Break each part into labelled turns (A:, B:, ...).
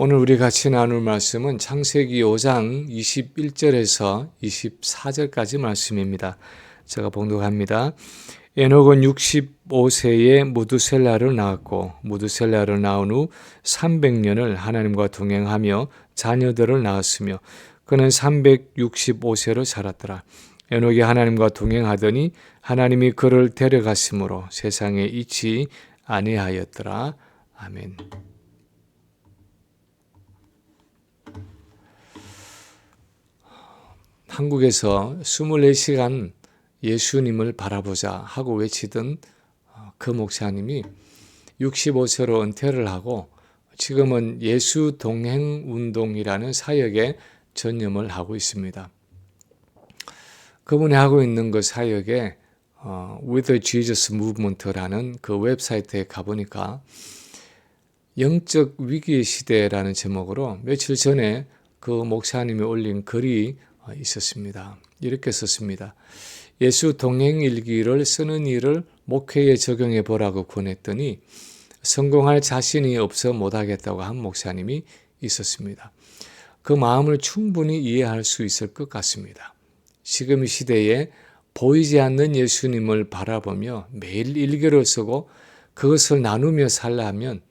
A: 오늘 우리 같이 나눌 말씀은 창세기 5장 21절에서 24절까지 말씀입니다. 제가 봉독합니다. 에녹은 65세에 무두셀라를 낳았고 무두셀라를 낳은 후 300년을 하나님과 동행하며 자녀들을 낳았으며 그는 365세로 살았더라. 에녹이 하나님과 동행하더니 하나님이 그를 데려갔으므로 세상에 있지 아니하였더라. 아멘. 한국에서 24시간 예수님을 바라보자 하고 외치던 그 목사님이 65세로 은퇴를 하고 지금은 예수 동행 운동이라는 사역에 전념을 하고 있습니다. 그분이 하고 있는 그 사역에 With the Jesus Movement라는 그 웹사이트에 가보니까 영적 위기의 시대라는 제목으로 며칠 전에 그 목사님이 올린 글이 있었습니다. 이렇게 썼습니다. 예수 동행일기를 쓰는 일을 목회에 적용해 보라고 권했더니 성공할 자신이 없어 못하겠다고 한 목사님이 있었습니다. 그 마음을 충분히 이해할 수 있을 것 같습니다. 지금 이 시대에 보이지 않는 예수님을 바라보며 매일 일기를 쓰고 그것을 나누며 살라 하면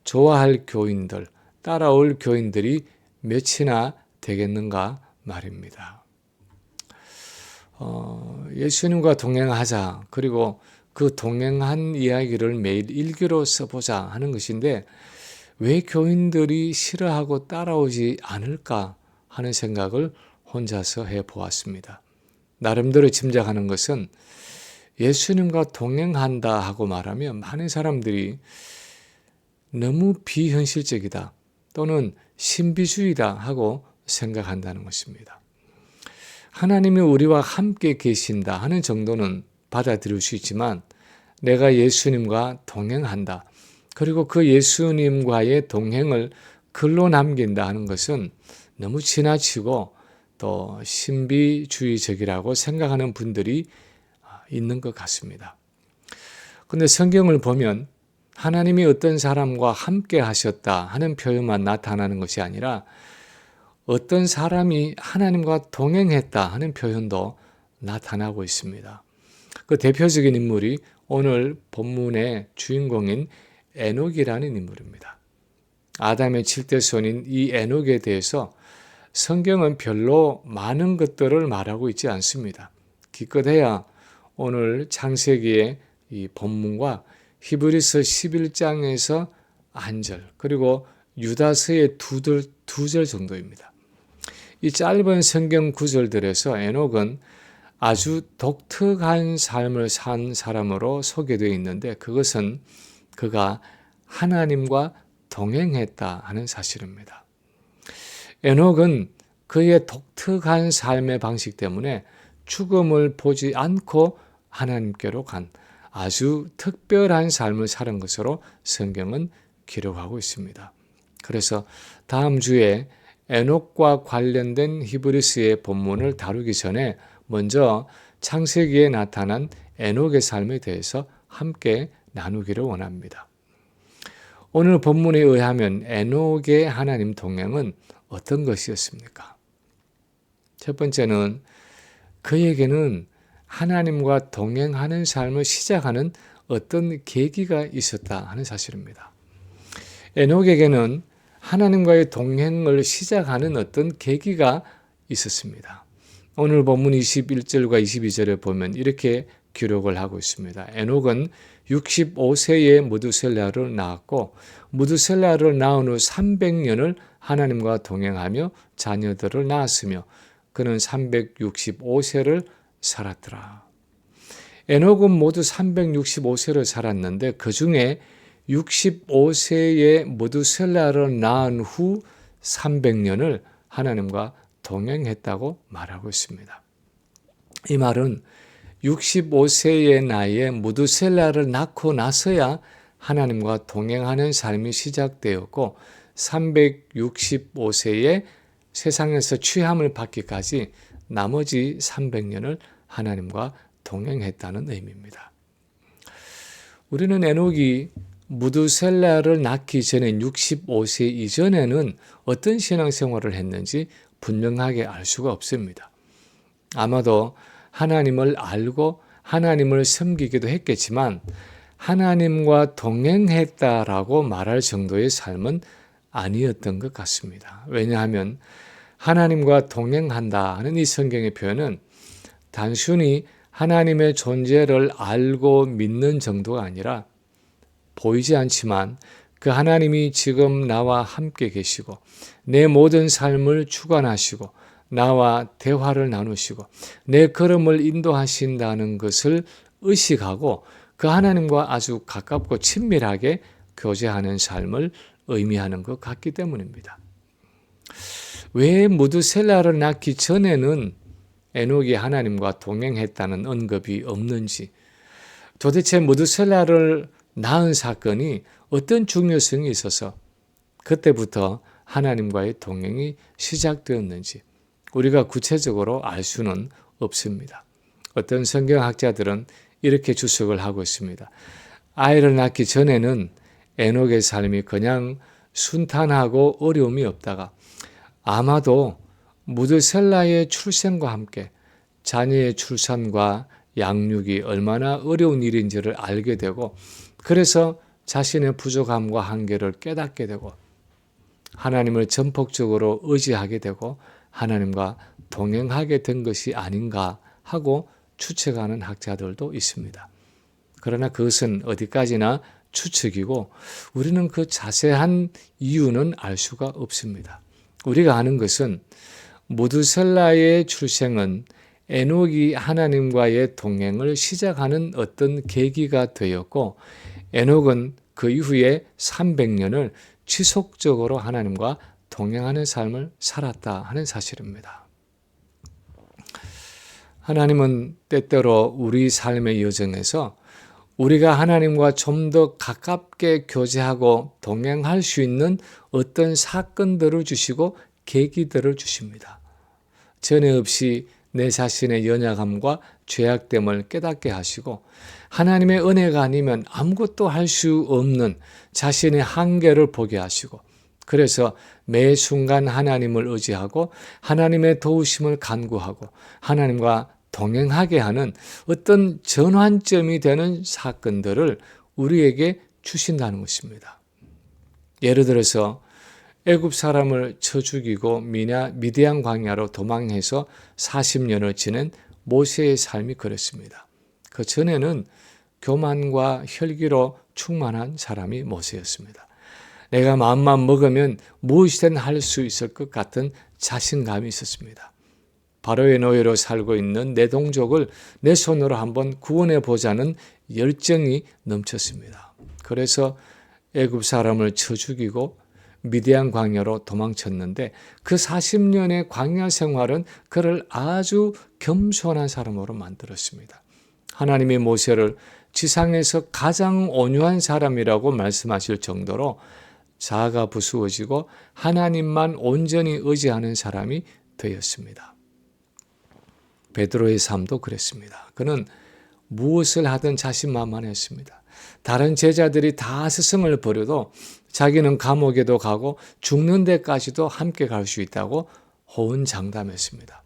A: 좋아할 교인들, 따라올 교인들이 몇이나 되겠는가 말입니다. 예수님과 동행하자. 그리고 그 동행한 이야기를 매일 일기로 써보자 하는 것인데 왜 교인들이 싫어하고 따라오지 않을까 하는 생각을 혼자서 해보았습니다. 나름대로 짐작하는 것은 예수님과 동행한다 하고 말하면 많은 사람들이 너무 비현실적이다 또는 신비주의다 하고 생각한다는 것입니다. 하나님이 우리와 함께 계신다 하는 정도는 받아들일 수 있지만 내가 예수님과 동행한다. 그리고 그 예수님과의 동행을 글로 남긴다 하는 것은 너무 지나치고 또 신비주의적이라고 생각하는 분들이 있는 것 같습니다. 그런데 성경을 보면 하나님이 어떤 사람과 함께 하셨다 하는 표현만 나타나는 것이 아니라 어떤 사람이 하나님과 동행했다 하는 표현도 나타나고 있습니다. 그 대표적인 인물이 오늘 본문의 주인공인 에녹이라는 인물입니다. 아담의 7대 손인 이 에녹에 대해서 성경은 별로 많은 것들을 말하고 있지 않습니다. 기껏해야 오늘 창세기의 이 본문과 히브리서 11장에서 한 절 그리고 유다서의 두 절 정도입니다. 이 짧은 성경 구절들에서 에녹은 아주 독특한 삶을 산 사람으로 소개되어 있는데 그것은 그가 하나님과 동행했다 하는 사실입니다. 에녹은 그의 독특한 삶의 방식 때문에 죽음을 보지 않고 하나님께로 간 아주 특별한 삶을 사는 것으로 성경은 기록하고 있습니다. 그래서 다음 주에 에녹과 관련된 히브리서의 본문을 다루기 전에 먼저 창세기에 나타난 에녹의 삶에 대해서 함께 나누기를 원합니다. 오늘 본문에 의하면 에녹의 하나님 동행은 어떤 것이었습니까? 첫 번째는 그에게는 하나님과 동행하는 삶을 시작하는 어떤 계기가 있었다 하는 사실입니다. 에녹에게는 하나님과의 동행을 시작하는 어떤 계기가 있었습니다. 오늘 본문 21절과 22절에 보면 이렇게 기록을 하고 있습니다. 에녹은 65세에 무두셀라를 낳았고 무두셀라를 낳은 후 300년을 하나님과 동행하며 자녀들을 낳았으며 그는 365세를 살았더라. 에녹은 모두 365세를 살았는데 그 중에 65세에 무두셀라를 낳은 후 300년을 하나님과 동행했다고 말하고 있습니다. 이 말은 65세의 나이에 무두셀라를 낳고 나서야 하나님과 동행하는 삶이 시작되었고 365세에 세상에서 취함을 받기까지 나머지 300년을 하나님과 동행했다는 의미입니다. 우리는 에녹이 무두셀라를 낳기 전에 65세 이전에는 어떤 신앙생활을 했는지 분명하게 알 수가 없습니다. 아마도 하나님을 알고 하나님을 섬기기도 했겠지만 하나님과 동행했다라고 말할 정도의 삶은 아니었던 것 같습니다. 왜냐하면 하나님과 동행한다 하는 이 성경의 표현은 단순히 하나님의 존재를 알고 믿는 정도가 아니라 보이지 않지만 그 하나님이 지금 나와 함께 계시고 내 모든 삶을 주관하시고 나와 대화를 나누시고 내 걸음을 인도하신다는 것을 의식하고 그 하나님과 아주 가깝고 친밀하게 교제하는 삶을 의미하는 것 같기 때문입니다. 왜 무두셀라를 낳기 전에는 에녹이 하나님과 동행했다는 언급이 없는지, 도대체 무두셀라를 낳은 사건이 어떤 중요성이 있어서 그때부터 하나님과의 동행이 시작되었는지 우리가 구체적으로 알 수는 없습니다. 어떤 성경학자들은 이렇게 주석을 하고 있습니다. 아이를 낳기 전에는 에녹의 삶이 그냥 순탄하고 어려움이 없다가 아마도 무드셀라의 출생과 함께 자녀의 출산과 양육이 얼마나 어려운 일인지를 알게 되고 그래서 자신의 부족함과 한계를 깨닫게 되고 하나님을 전폭적으로 의지하게 되고 하나님과 동행하게 된 것이 아닌가 하고 추측하는 학자들도 있습니다. 그러나 그것은 어디까지나 추측이고 우리는 그 자세한 이유는 알 수가 없습니다. 우리가 아는 것은 무드셀라의 출생은 에녹이 하나님과의 동행을 시작하는 어떤 계기가 되었고 에녹은 그 이후에 300년을 지속적으로 하나님과 동행하는 삶을 살았다 하는 사실입니다. 하나님은 때때로 우리 삶의 여정에서 우리가 하나님과 좀 더 가깝게 교제하고 동행할 수 있는 어떤 사건들을 주시고 계기들을 주십니다. 전에 없이 내 자신의 연약함과 죄악됨을 깨닫게 하시고 하나님의 은혜가 아니면 아무것도 할 수 없는 자신의 한계를 보게 하시고 그래서 매 순간 하나님을 의지하고 하나님의 도우심을 간구하고 하나님과 동행하게 하는 어떤 전환점이 되는 사건들을 우리에게 주신다는 것입니다. 예를 들어서 애굽 사람을 쳐 죽이고 미디안 광야로 도망해서 40년을 지낸 모세의 삶이 그렇습니다. 그 전에는 교만과 혈기로 충만한 사람이 모세였습니다. 내가 마음만 먹으면 무엇이든 할 수 있을 것 같은 자신감이 있었습니다. 바로의 노예로 살고 있는 내 동족을 내 손으로 한번 구원해 보자는 열정이 넘쳤습니다. 그래서 애굽 사람을 쳐 죽이고 미디안 광야로 도망쳤는데 그 40년의 광야 생활은 그를 아주 겸손한 사람으로 만들었습니다. 하나님이 모세를 지상에서 가장 온유한 사람이라고 말씀하실 정도로 자아가 부수어지고 하나님만 온전히 의지하는 사람이 되었습니다. 베드로의 삶도 그랬습니다. 그는 무엇을 하든 자신만만했습니다. 다른 제자들이 다 스승을 버려도 자기는 감옥에도 가고 죽는 데까지도 함께 갈 수 있다고 호언장담했습니다.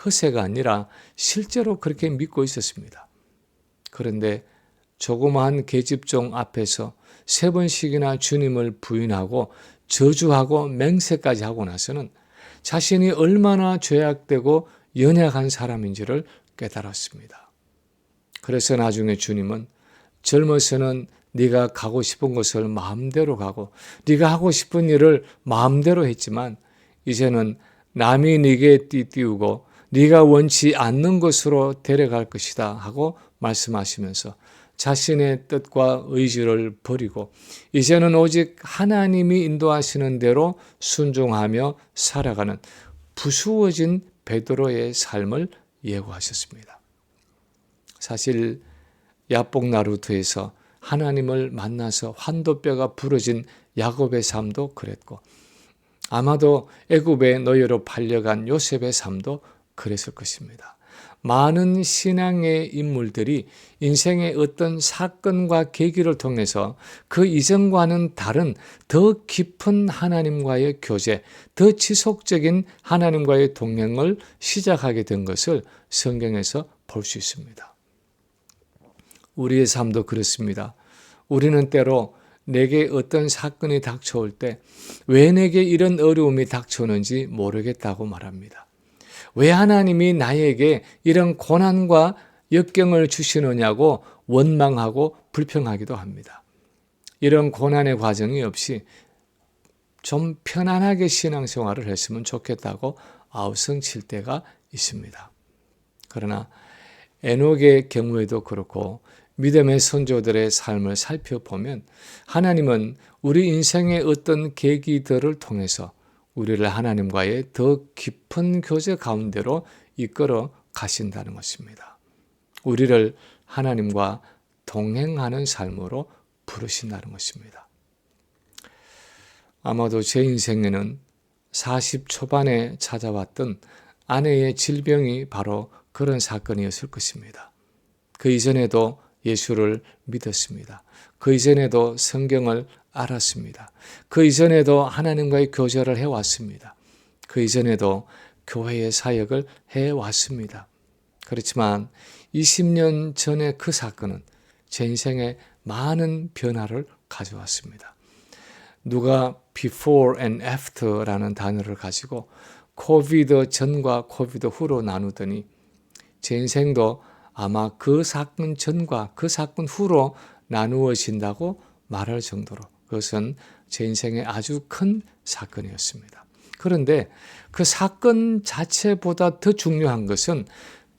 A: 허세가 아니라 실제로 그렇게 믿고 있었습니다. 그런데 조그마한 계집종 앞에서 3번씩이나 주님을 부인하고 저주하고 맹세까지 하고 나서는 자신이 얼마나 죄악되고 연약한 사람인지를 깨달았습니다. 그래서 나중에 주님은 젊어서는 네가 가고 싶은 곳을 마음대로 가고 네가 하고 싶은 일을 마음대로 했지만 이제는 남이 네게 띠띠우고 네가 원치 않는 곳으로 데려갈 것이다 하고 말씀하시면서 자신의 뜻과 의지를 버리고 이제는 오직 하나님이 인도하시는 대로 순종하며 살아가는 부수어진 베드로의 삶을 예고하셨습니다. 사실 야복 나루트에서 하나님을 만나서 환도뼈가 부러진 야곱의 삶도 그랬고 아마도 애굽의 노예로 팔려간 요셉의 삶도 그랬을 것입니다. 많은 신앙의 인물들이 인생의 어떤 사건과 계기를 통해서 그 이전과는 다른 더 깊은 하나님과의 교제, 더 지속적인 하나님과의 동행을 시작하게 된 것을 성경에서 볼 수 있습니다. 우리의 삶도 그렇습니다. 우리는 때로 내게 어떤 사건이 닥쳐올 때 왜 내게 이런 어려움이 닥쳐오는지 모르겠다고 말합니다. 왜 하나님이 나에게 이런 고난과 역경을 주시느냐고 원망하고 불평하기도 합니다. 이런 고난의 과정이 없이 좀 편안하게 신앙생활을 했으면 좋겠다고 아우성칠 때가 있습니다. 그러나 에녹의 경우에도 그렇고 믿음의 선조들의 삶을 살펴보면 하나님은 우리 인생의 어떤 계기들을 통해서 우리를 하나님과의 더 깊은 교제 가운데로 이끌어 가신다는 것입니다. 우리를 하나님과 동행하는 삶으로 부르신다는 것입니다. 아마도 제 인생에는 40 초반에 찾아왔던 아내의 질병이 바로 그런 사건이었을 것입니다. 그 이전에도 예수를 믿었습니다. 그 이전에도 성경을 알았습니다. 그 이전에도 하나님과의 교제를 해왔습니다. 그 이전에도 교회의 사역을 해왔습니다. 그렇지만 20년 전의 그 사건은 제 인생에 많은 변화를 가져왔습니다. 누가 before and after라는 단어를 가지고 코비드 전과 코비드 후로 나누더니 제 인생도 아마 그 사건 전과 그 사건 후로 나누어진다고 말할 정도로 그것은 제 인생의 아주 큰 사건이었습니다. 그런데 그 사건 자체보다 더 중요한 것은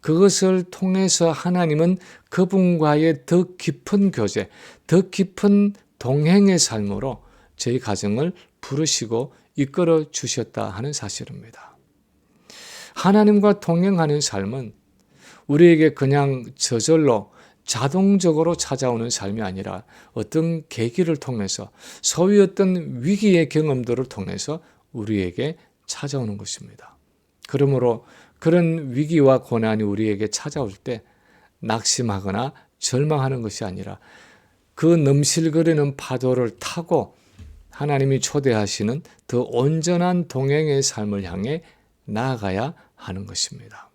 A: 그것을 통해서 하나님은 그분과의 더 깊은 교제, 더 깊은 동행의 삶으로 저희 가정을 부르시고 이끌어 주셨다 하는 사실입니다. 하나님과 동행하는 삶은 우리에게 그냥 저절로 자동적으로 찾아오는 삶이 아니라 어떤 계기를 통해서 소위 어떤 위기의 경험들을 통해서 우리에게 찾아오는 것입니다. 그러므로 그런 위기와 고난이 우리에게 찾아올 때 낙심하거나 절망하는 것이 아니라 그 넘실거리는 파도를 타고 하나님이 초대하시는 더 온전한 동행의 삶을 향해 나아가야 하는 것입니다.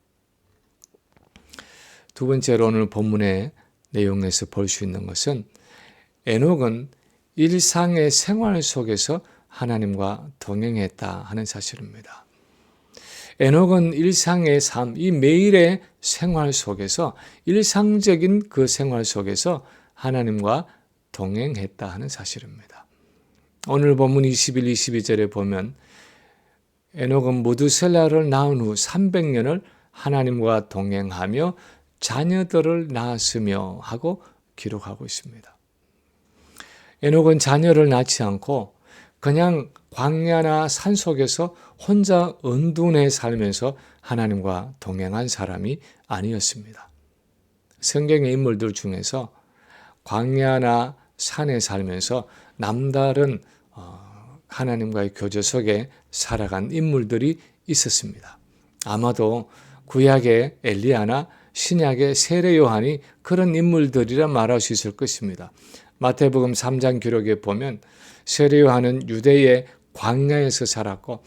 A: 두 번째로 오늘 본문의 내용에서 볼 수 있는 것은 에녹은 일상의 생활 속에서 하나님과 동행했다 하는 사실입니다. 에녹은 일상의 삶, 이 매일의 생활 속에서 일상적인 그 생활 속에서 하나님과 동행했다 하는 사실입니다. 오늘 본문 21, 22절에 보면 에녹은 무두셀라를 낳은 후 300년을 하나님과 동행하며 자녀들을 낳았으며 하고 기록하고 있습니다. 에녹은 자녀를 낳지 않고 그냥 광야나 산속에서 혼자 은둔해 살면서 하나님과 동행한 사람이 아니었습니다. 성경의 인물들 중에서 광야나 산에 살면서 남다른 하나님과의 교제 속에 살아간 인물들이 있었습니다. 아마도 구약의 엘리야나 신약의 세례 요한이 그런 인물들이라 말할 수 있을 것입니다. 마태복음 3장 기록에 보면 세례 요한은 유대의 광야에서 살았고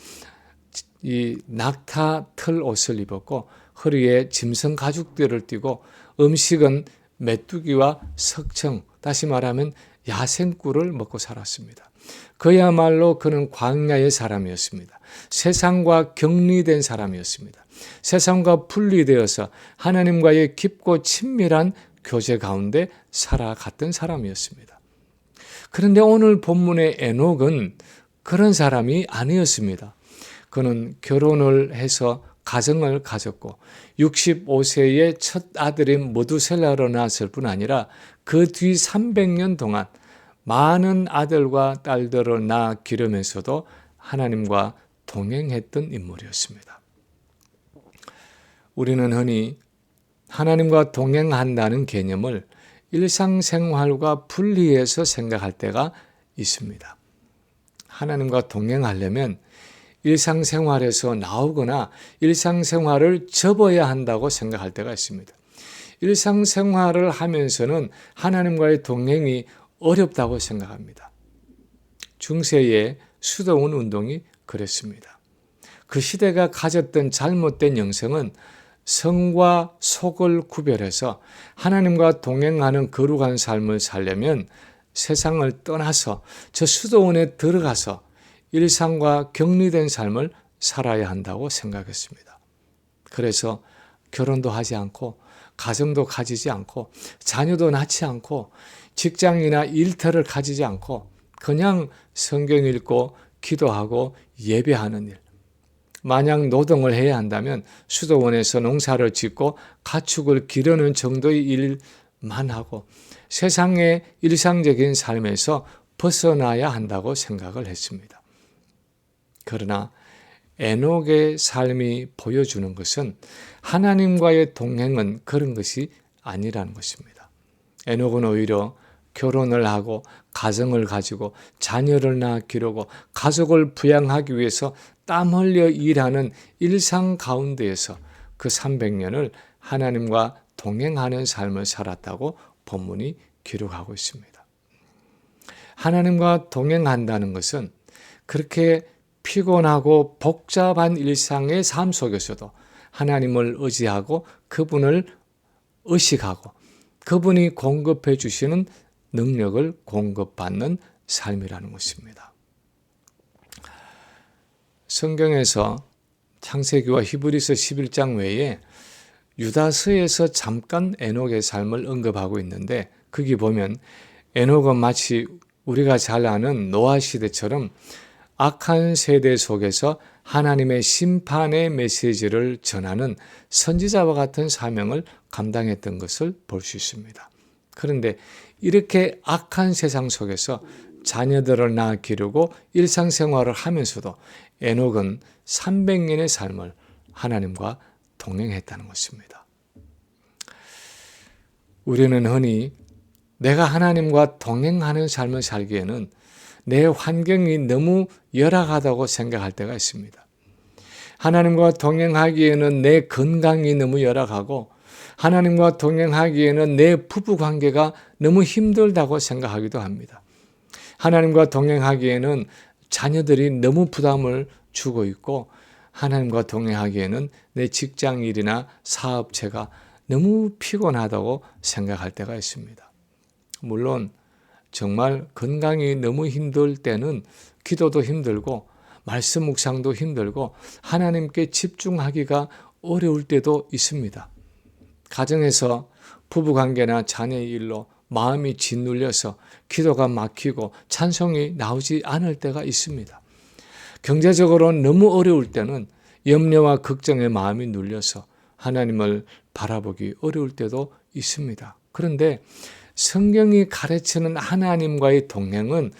A: 이 낙타 털 옷을 입었고 허리에 짐승 가죽들을 띠고 음식은 메뚜기와 석청, 다시 말하면 야생꿀을 먹고 살았습니다. 그야말로 그는 광야의 사람이었습니다. 세상과 격리된 사람이었습니다. 세상과 분리되어서 하나님과의 깊고 친밀한 교제 가운데 살아갔던 사람이었습니다. 그런데 오늘 본문의 에녹은 그런 사람이 아니었습니다. 그는 결혼을 해서 가정을 가졌고 65세의 첫 아들인 무두셀라를 낳았을 뿐 아니라 그 뒤 300년 동안 많은 아들과 딸들을 낳아 기르면서도 하나님과 동행했던 인물이었습니다. 우리는 흔히 하나님과 동행한다는 개념을 일상생활과 분리해서 생각할 때가 있습니다. 하나님과 동행하려면 일상생활에서 나오거나 일상생활을 접어야 한다고 생각할 때가 있습니다. 일상생활을 하면서는 하나님과의 동행이 어렵다고 생각합니다. 중세의 수도원 운동이 그랬습니다. 그 시대가 가졌던 잘못된 영성은 성과 속을 구별해서 하나님과 동행하는 거룩한 삶을 살려면 세상을 떠나서 저 수도원에 들어가서 일상과 격리된 삶을 살아야 한다고 생각했습니다. 그래서 결혼도 하지 않고 가정도 가지지 않고 자녀도 낳지 않고 직장이나 일터를 가지지 않고 그냥 성경 읽고 기도하고 예배하는 일. 만약 노동을 해야 한다면 수도원에서 농사를 짓고 가축을 기르는 정도의 일만 하고 세상의 일상적인 삶에서 벗어나야 한다고 생각을 했습니다. 그러나 에녹의 삶이 보여주는 것은 하나님과의 동행은 그런 것이 아니라는 것입니다. 에녹은 오히려 결혼을 하고 가정을 가지고 자녀를 낳아 기르고 가족을 부양하기 위해서 땀 흘려 일하는 일상 가운데에서 그 300년을 하나님과 동행하는 삶을 살았다고 본문이 기록하고 있습니다. 하나님과 동행한다는 것은 그렇게 피곤하고 복잡한 일상의 삶 속에서도 하나님을 의지하고 그분을 의식하고 그분이 공급해 주시는 능력을 공급받는 삶이라는 것입니다. 성경에서 창세기와 히브리서 11장 외에 유다서에서 잠깐 에녹의 삶을 언급하고 있는데 거기 보면 에녹은 마치 우리가 잘 아는 노아 시대처럼 악한 세대 속에서 하나님의 심판의 메시지를 전하는 선지자와 같은 사명을 감당했던 것을 볼 수 있습니다. 그런데 이렇게 악한 세상 속에서 자녀들을 낳아 기르고 일상생활을 하면서도 에녹은 300년의 삶을 하나님과 동행했다는 것입니다. 우리는 흔히 내가 하나님과 동행하는 삶을 살기에는 내 환경이 너무 열악하다고 생각할 때가 있습니다. 하나님과 동행하기에는 내 건강이 너무 열악하고 하나님과 동행하기에는 내 부부관계가 너무 힘들다고 생각하기도 합니다. 하나님과 동행하기에는 자녀들이 너무 부담을 주고 있고 하나님과 동행하기에는 내 직장일이나 사업체가 너무 피곤하다고 생각할 때가 있습니다. 물론 정말 건강이 너무 힘들 때는 기도도 힘들고 말씀 묵상도 힘들고 하나님께 집중하기가 어려울 때도 있습니다. 가정에서 부부관계나 자녀의 일로 마음이 짓눌려서 기도가 막히고 찬송이 나오지 않을 때가 있습니다. 경제적으로 너무 어려울 때는 염려와 걱정의 마음이 눌려서 하나님을 바라보기 어려울 때도 있습니다. 그런데 성경이 가르치는 하나님과의 동행은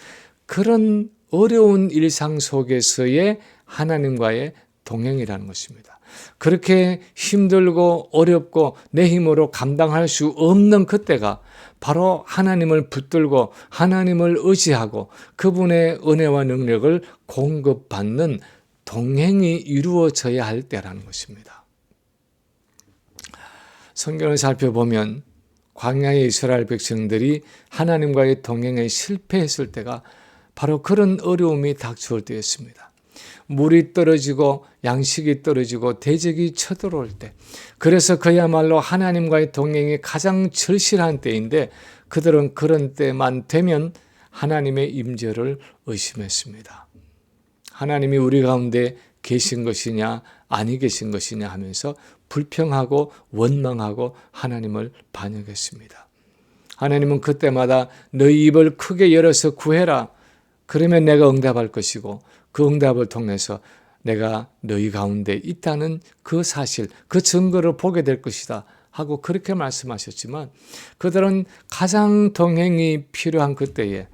A: 그런 어려운 일상 속에서의 하나님과의 동행이라는 것입니다. 그렇게 힘들고 어렵고 내 힘으로 감당할 수 없는 그때가 바로 하나님을 붙들고 하나님을 의지하고 그분의 은혜와 능력을 공급받는 동행이 이루어져야 할 때라는 것입니다. 성경을 살펴보면 광야의 이스라엘 백성들이 하나님과의 동행에 실패했을 때가 바로 그런 어려움이 닥쳐올 때였습니다. 물이 떨어지고 양식이 떨어지고 대적이 쳐들어올 때, 그래서 그야말로 하나님과의 동행이 가장 절실한 때인데 그들은 그런 때만 되면 하나님의 임재를 의심했습니다. 하나님이 우리 가운데 계신 것이냐 아니 계신 것이냐 하면서 불평하고 원망하고 하나님을 반역했습니다. 하나님은 그때마다 너희 입을 크게 열어서 구해라. 그러면 내가 응답할 것이고 그 응답을 통해서 내가 너희 가운데 있다는 그 사실, 그 증거를 보게 될 것이다 하고 그렇게 말씀하셨지만 그들은 가장 동행이 필요한 그때에,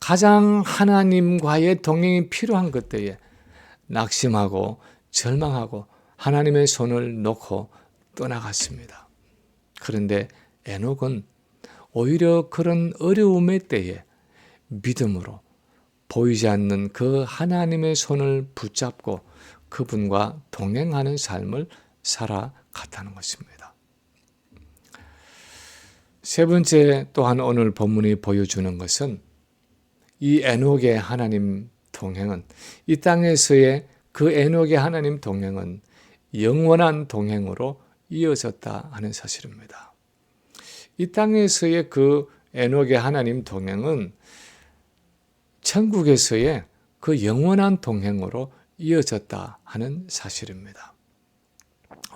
A: 가장 하나님과의 동행이 필요한 그때에 낙심하고 절망하고 하나님의 손을 놓고 떠나갔습니다. 그런데 에녹은 오히려 그런 어려움의 때에 믿음으로 보이지 않는 그 하나님의 손을 붙잡고 그분과 동행하는 삶을 살아갔다는 것입니다. 세 번째 또한 오늘 본문이 보여주는 것은 이 에녹의 하나님 동행은 이 땅에서의 그 에녹의 하나님 동행은 영원한 동행으로 이어졌다 하는 사실입니다. 이 땅에서의 그 에녹의 하나님 동행은 천국에서의 그 영원한 동행으로 이어졌다 하는 사실입니다.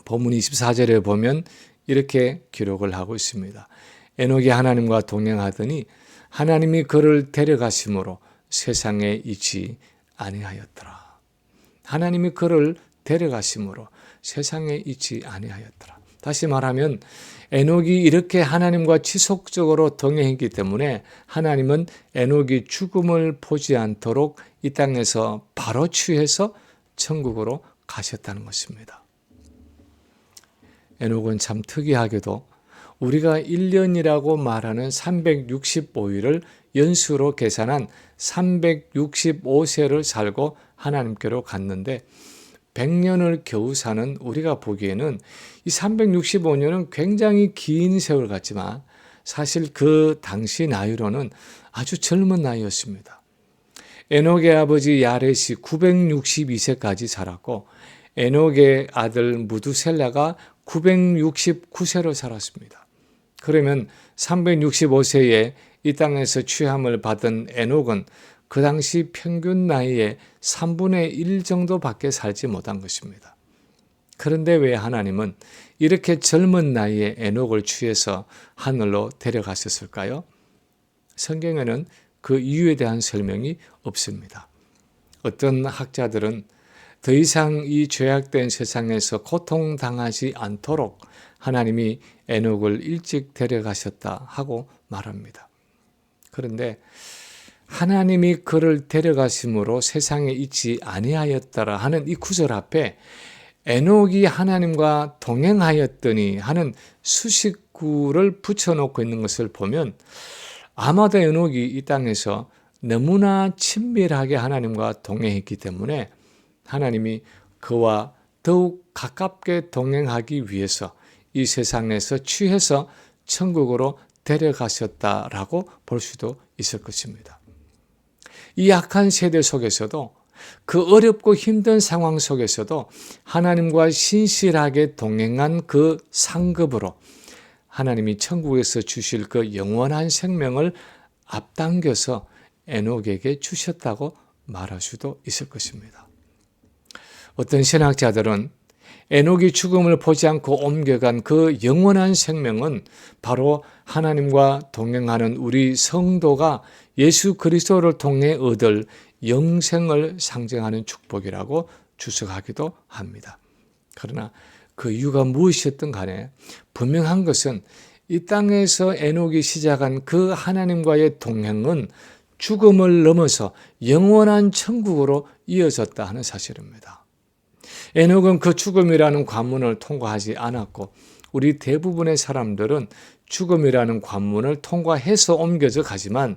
A: 본문 24절에 보면 이렇게 기록을 하고 있습니다. 에녹이 하나님과 동행하더니 하나님이 그를 데려가심으로 세상에 있지 아니하였더라. 하나님이 그를 데려가심으로 세상에 있지 아니하였더라. 다시 말하면 에녹이 이렇게 하나님과 지속적으로 동행했기 때문에 하나님은 에녹이 죽음을 보지 않도록 이 땅에서 바로 취해서 천국으로 가셨다는 것입니다. 에녹은 참 특이하게도 우리가 1년이라고 말하는 365일을 연수로 계산한 365세를 살고 하나님께로 갔는데 100년을 겨우 사는 우리가 보기에는 이 365년은 굉장히 긴 세월 같지만 사실 그 당시 나이로는 아주 젊은 나이였습니다. 에녹의 아버지 야렛이 962세까지 살았고 에녹의 아들 무두셀라가 969세로 살았습니다. 그러면 365세에 이 땅에서 취함을 받은 에녹은 그 당시 평균 나이의 3분의 1 정도밖에 살지 못한 것입니다. 그런데 왜 하나님은 이렇게 젊은 나이에 에녹을 취해서 하늘로 데려가셨을까요? 성경에는 그 이유에 대한 설명이 없습니다. 어떤 학자들은 더 이상 이 죄악된 세상에서 고통당하지 않도록 하나님이 에녹을 일찍 데려가셨다 하고 말합니다. 그런데 하나님이 그를 데려가심으로 세상에 있지 아니하였더라 하는 이 구절 앞에 에녹이 하나님과 동행하였더니 하는 수식구를 붙여놓고 있는 것을 보면 아마도 에녹이 이 땅에서 너무나 친밀하게 하나님과 동행했기 때문에 하나님이 그와 더욱 가깝게 동행하기 위해서 이 세상에서 취해서 천국으로 데려가셨다라고 볼 수도 있을 것입니다. 이 약한 세대 속에서도 그 어렵고 힘든 상황 속에서도 하나님과 신실하게 동행한 그 상급으로 하나님이 천국에서 주실 그 영원한 생명을 앞당겨서 에녹에게 주셨다고 말할 수도 있을 것입니다. 어떤 신학자들은 에녹이 죽음을 보지 않고 옮겨간 그 영원한 생명은 바로 하나님과 동행하는 우리 성도가 예수 그리스도를 통해 얻을 영생을 상징하는 축복이라고 주석하기도 합니다. 그러나 그 이유가 무엇이었든 간에 분명한 것은 이 땅에서 에녹이 시작한 그 하나님과의 동행은 죽음을 넘어서 영원한 천국으로 이어졌다 하는 사실입니다. 에녹은 그 죽음이라는 관문을 통과하지 않았고 우리 대부분의 사람들은 죽음이라는 관문을 통과해서 옮겨져 가지만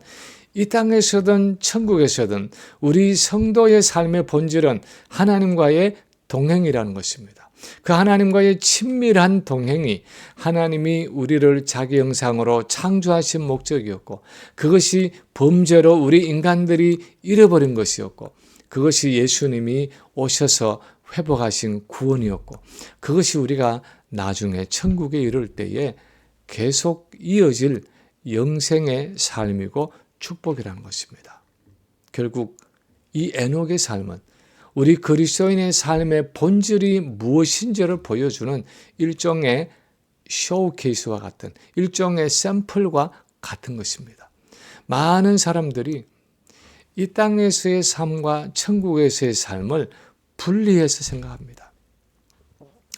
A: 이 땅에서든 천국에서든 우리 성도의 삶의 본질은 하나님과의 동행이라는 것입니다. 그 하나님과의 친밀한 동행이 하나님이 우리를 자기 형상으로 창조하신 목적이었고 그것이 범죄로 우리 인간들이 잃어버린 것이었고 그것이 예수님이 오셔서 회복하신 구원이었고 그것이 우리가 나중에 천국에 이를 때에 계속 이어질 영생의 삶이고 축복이라는 것입니다. 결국 이 에녹의 삶은 우리 그리스도인의 삶의 본질이 무엇인지를 보여주는 일종의 쇼케이스와 같은 일종의 샘플과 같은 것입니다. 많은 사람들이 이 땅에서의 삶과 천국에서의 삶을 분리해서 생각합니다.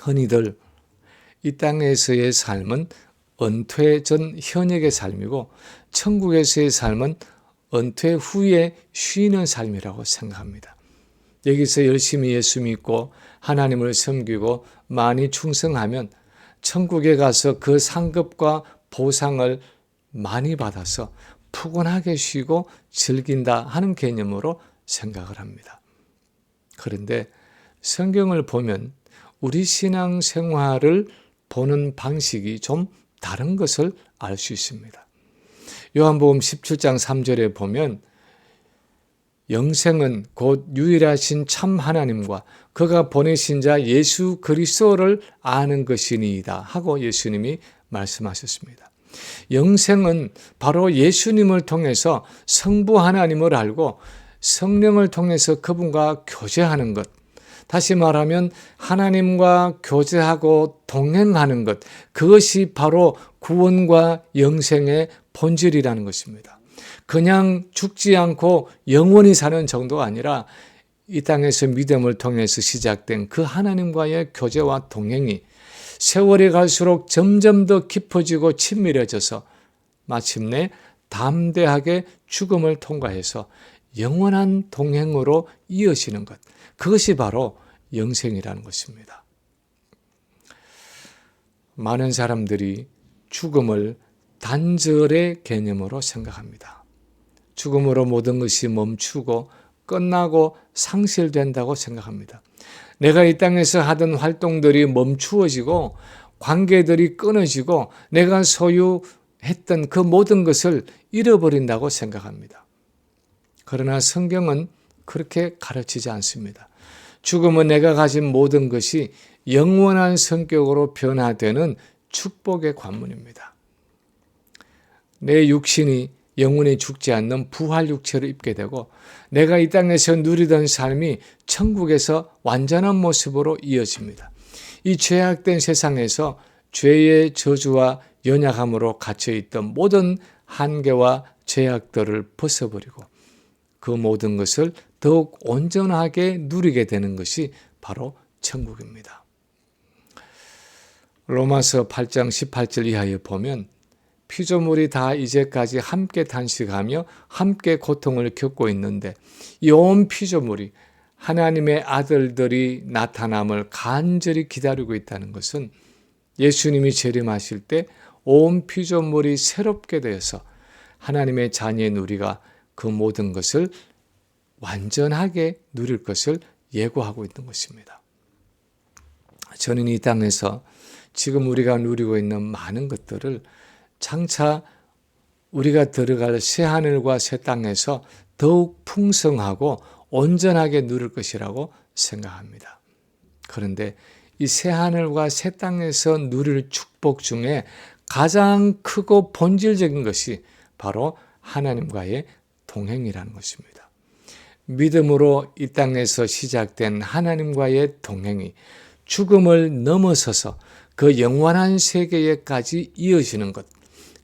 A: 흔히들 이 땅에서의 삶은 은퇴 전 현역의 삶이고 천국에서의 삶은 은퇴 후에 쉬는 삶이라고 생각합니다. 여기서 열심히 예수 믿고 하나님을 섬기고 많이 충성하면 천국에 가서 그 상급과 보상을 많이 받아서 푸근하게 쉬고 즐긴다 하는 개념으로 생각을 합니다. 그런데 성경을 보면 우리 신앙 생활을 보는 방식이 좀 다른 것을 알 수 있습니다. 요한복음 17장 3절에 보면 영생은 곧 유일하신 참 하나님과 그가 보내신 자 예수 그리스도를 아는 것이니이다 하고 예수님이 말씀하셨습니다. 영생은 바로 예수님을 통해서 성부 하나님을 알고 성령을 통해서 그분과 교제하는 것, 다시 말하면 하나님과 교제하고 동행하는 것, 그것이 바로 구원과 영생의 본질이라는 것입니다. 그냥 죽지 않고 영원히 사는 정도가 아니라 이 땅에서 믿음을 통해서 시작된 그 하나님과의 교제와 동행이 세월이 갈수록 점점 더 깊어지고 친밀해져서 마침내 담대하게 죽음을 통과해서 영원한 동행으로 이어지는 것, 그것이 바로 영생이라는 것입니다. 많은 사람들이 죽음을 단절의 개념으로 생각합니다. 죽음으로 모든 것이 멈추고 끝나고 상실된다고 생각합니다. 내가 이 땅에서 하던 활동들이 멈추어지고 관계들이 끊어지고 내가 소유했던 그 모든 것을 잃어버린다고 생각합니다. 그러나 성경은 그렇게 가르치지 않습니다. 죽음은 내가 가진 모든 것이 영원한 성격으로 변화되는 축복의 관문입니다. 내 육신이 영원히 죽지 않는 부활 육체를 입게 되고 내가 이 땅에서 누리던 삶이 천국에서 완전한 모습으로 이어집니다. 이 죄악된 세상에서 죄의 저주와 연약함으로 갇혀있던 모든 한계와 죄악들을 벗어버리고 그 모든 것을 더욱 온전하게 누리게 되는 것이 바로 천국입니다. 로마서 8장 18절 이하에 보면 피조물이 다 이제까지 함께 단식하며 함께 고통을 겪고 있는데 이 온 피조물이 하나님의 아들들이 나타남을 간절히 기다리고 있다는 것은 예수님이 재림하실 때 온 피조물이 새롭게 되어서 하나님의 자녀인 우리가 그 모든 것을 완전하게 누릴 것을 예고하고 있는 것입니다. 저는 이 땅에서 지금 우리가 누리고 있는 많은 것들을 장차 우리가 들어갈 새하늘과 새 땅에서 더욱 풍성하고 온전하게 누릴 것이라고 생각합니다. 그런데 이 새하늘과 새 땅에서 누릴 축복 중에 가장 크고 본질적인 것이 바로 하나님과의 동행이라는 것입니다. 믿음으로 이 땅에서 시작된 하나님과의 동행이 죽음을 넘어서서 그 영원한 세계에까지 이어지는 것,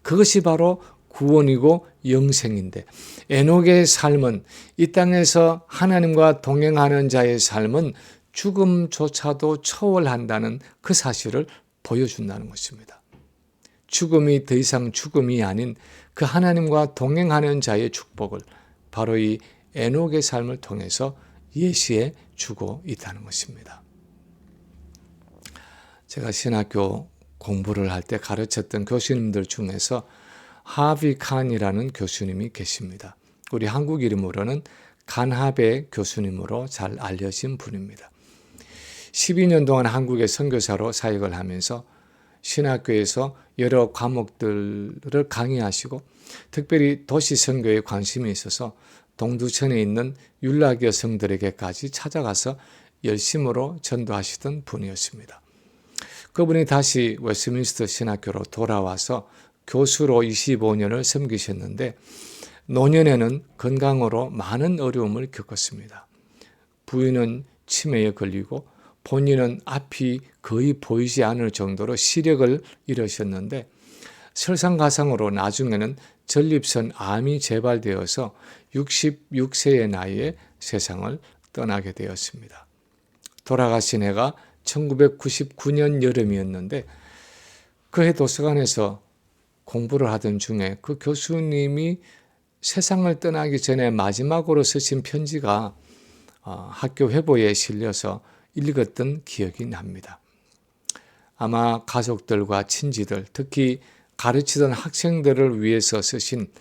A: 그것이 바로 구원이고 영생인데 에녹의 삶은 이 땅에서 하나님과 동행하는 자의 삶은 죽음조차도 초월한다는 그 사실을 보여준다는 것입니다. 죽음이 더 이상 죽음이 아닌 그 하나님과 동행하는 자의 축복을 바로 이 에녹의 삶을 통해서 예시해 주고 있다는 것입니다. 제가 신학교 공부를 할 때 가르쳤던 교수님들 중에서 하비 칸이라는 교수님이 계십니다. 우리 한국 이름으로는 간하베 교수님으로 잘 알려진 분입니다. 12년 동안 한국의 선교사로 사역을 하면서 신학교에서 여러 과목들을 강의하시고 특별히 도시 선교에 관심이 있어서 동두천에 있는 율락 여성들에게까지 찾아가서 열심으로 전도하시던 분이었습니다. 그분이 다시 웨스트민스터 신학교로 돌아와서 교수로 25년을 섬기셨는데 노년에는 건강으로 많은 어려움을 겪었습니다. 부인은 치매에 걸리고 본인은 앞이 거의 보이지 않을 정도로 시력을 잃으셨는데 설상가상으로 나중에는 전립선 암이 재발되어서 66세의 나이에 세상을 떠나게 되었습니다. 돌아가신 해가 1999년 여름이었는데 그해 도서관에서 공부를 하던 중에 그 교수님이 세상을 떠나기 전에 마지막으로 쓰신 편지가 학교 회보에 실려서 읽었던 기억이 납니다. 아마 가족들과 친지들, 특히 가르치던 학생들을 위해서 쓰신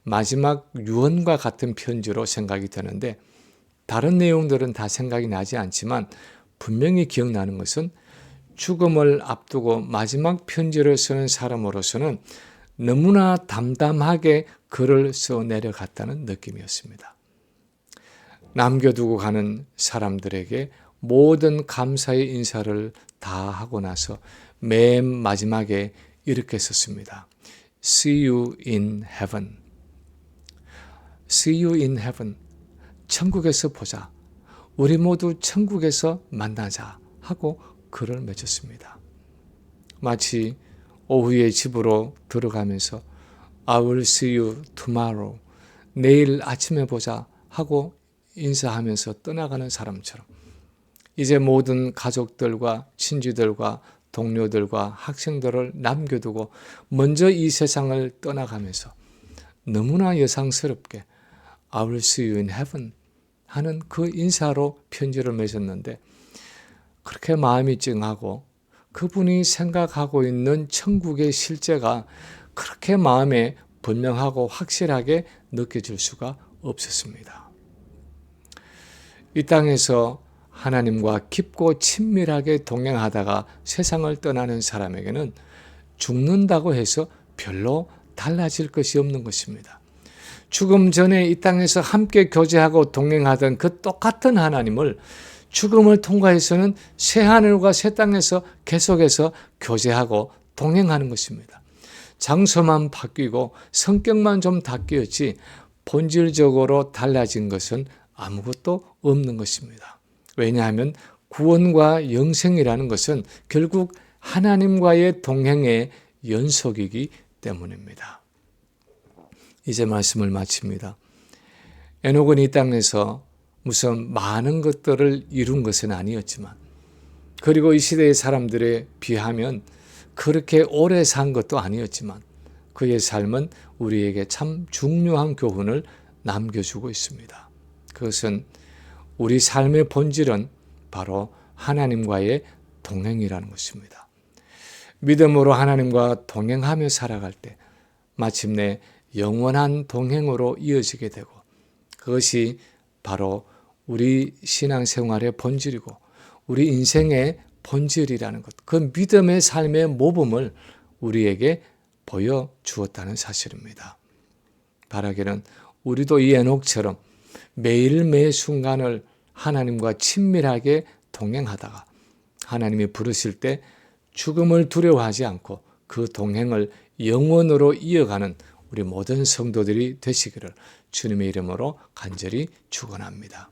A: 마지막 유언과 같은 편지로 생각이 되는데 다른 내용들은 다 생각이 나지 않지만 분명히 기억나는 것은 죽음을 앞두고 마지막 편지를 쓰는 사람으로서는 너무나 담담하게 글을 써 내려갔다는 느낌이었습니다. 남겨두고 가는 사람들에게 모든 감사의 인사를 다 하고 나서 맨 마지막에 이렇게 썼습니다. See you in heaven. See you in heaven. 천국에서 보자. 우리 모두 천국에서 만나자 하고 글을 맺었습니다. 마치 오후에 집으로 들어가면서 I will see you tomorrow. 내일 아침에 보자 하고 인사하면서 떠나가는 사람처럼 이제 모든 가족들과 친지들과 동료들과 학생들을 남겨두고 먼저 이 세상을 떠나가면서 너무나 여상스럽게 I will see you in heaven 하는 그 인사로 편지를 맺었는데 그렇게 마음이 찡하고 그분이 생각하고 있는 천국의 실제가 그렇게 마음에 분명하고 확실하게 느껴질 수가 없었습니다. 이 땅에서 하나님과 깊고 친밀하게 동행하다가 세상을 떠나는 사람에게는 죽는다고 해서 별로 달라질 것이 없는 것입니다. 죽음 전에 이 땅에서 함께 교제하고 동행하던 그 똑같은 하나님을 죽음을 통과해서는 새 하늘과 새 땅에서 계속해서 교제하고 동행하는 것입니다. 장소만 바뀌고 성격만 좀 바뀌었지 본질적으로 달라진 것은 아무것도 없는 것입니다. 왜냐하면 구원과 영생이라는 것은 결국 하나님과의 동행의 연속이기 때문입니다. 이제 말씀을 마칩니다. 에녹은 이 땅에서 무슨 많은 것들을 이룬 것은 아니었지만 그리고 이 시대의 사람들에 비하면 그렇게 오래 산 것도 아니었지만 그의 삶은 우리에게 참 중요한 교훈을 남겨주고 있습니다. 그것은 우리 삶의 본질은 바로 하나님과의 동행이라는 것입니다. 믿음으로 하나님과 동행하며 살아갈 때 마침내 영원한 동행으로 이어지게 되고 그것이 바로 우리 신앙생활의 본질이고 우리 인생의 본질이라는 것, 그 믿음의 삶의 모범을 우리에게 보여주었다는 사실입니다. 바라기는 우리도 이 에녹처럼 매일 매 순간을 하나님과 친밀하게 동행하다가 하나님이 부르실 때 죽음을 두려워하지 않고 그 동행을 영원으로 이어가는 우리 모든 성도들이 되시기를 주님의 이름으로 간절히 축원합니다.